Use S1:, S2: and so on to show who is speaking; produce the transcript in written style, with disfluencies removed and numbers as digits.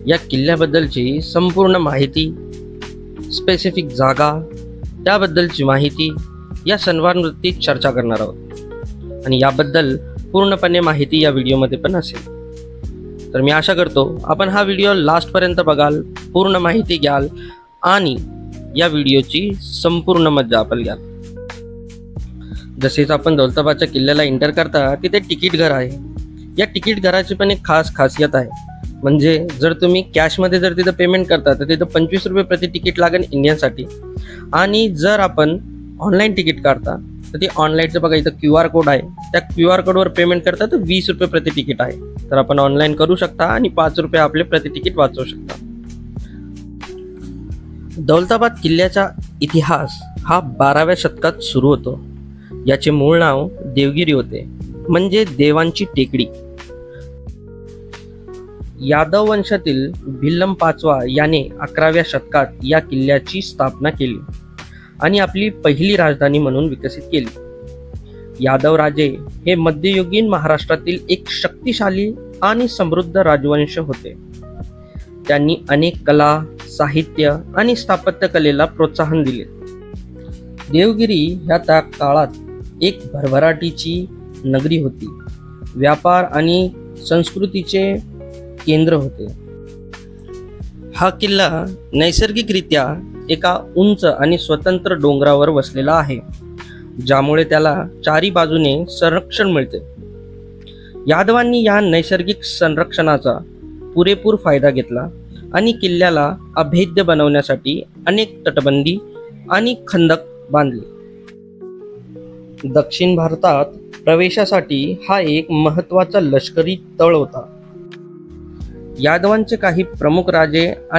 S1: या किल्ल्याबद्दलची संपूर्ण माहिती, स्पेसिफिक जागा, त्याबद्दलची माहिती या सर्वांवरती चर्चा करणार आहोत आणि याबद्दल पूर्णपणे माहिती या व्हिडिओमध्ये पण असेल. तर मी आशा करतो आपण हा व्हिडिओ लास्टपर्यंत बघाल, पूर्ण माहिती घ्याल आणि या व्हिडिओची संपूर्ण मजा आपण घ्याल. जसेच आपण दौलताबादच्या किल्ल्याला एंटर करता तिथे तिकीट घर आहे. या तिकीट घराची पण एक खास खासियत आहे, म्हणजे जर तुम्ही कॅशमध्ये जर तिथं पेमेंट करता तर तिथं 25 रुपये प्रति तिकीट लागेल इंडियनसाठी, आणि जर आपण ऑनलाईन तिकीट काढता तर ते ऑनलाईनचं बघा इथं QR कोड आहे, त्या QR कोडवर पेमेंट करता तर 20 रुपये प्रति तिकीट आहे. तर आपण ऑनलाईन करू शकता आणि 5 रुपये आपले प्रति तिकीट वाचवू शकता. दौलताबाद किल्ल्याचा इतिहास हा 12व्या शतकात सुरू होतो. याचे मूळ नाव देवगिरी होते, म्हणजे देवांची टेकडी. यादव वंशातील भिल्लम पाचवा याने 11व्या शतकात या किल्ल्याची स्थापना केली आणि आपली पहिली राजधानी म्हणून विकसित केली. यादव राजे हे मध्ययुगीन महाराष्ट्रातील एक शक्तिशाली आणि समृद्ध राजवंश होते. त्यांनी अनेक कला, साहित्य आणि स्थापत्यकलेला प्रोत्साहन दिले. देवगिरी ह्या त्या काळात एक भरभराटीची नगरी होती, व्यापार आणि संस्कृतीचे केंद्र होते. हा किल्ला नैसर्गिकरित्या एका उंच आणि स्वतंत्र डोंगरावर वसलेला आहे, ज्यामुळे त्याला चारी बाजूने संरक्षण मिळते. यादवांनी या नैसर्गिक संरक्षणाचा पुरेपूर फायदा घेतला आणि किल्ल्याला अभेद्य बनवण्यासाठी अनेक तटबंदी आणि खंदक बांधले. दक्षिण भारतात प्रवेशासाठी हा एक महत्त्वाचा लष्करी तळ होता. यादवांचे काही प्रमुख राजे आणि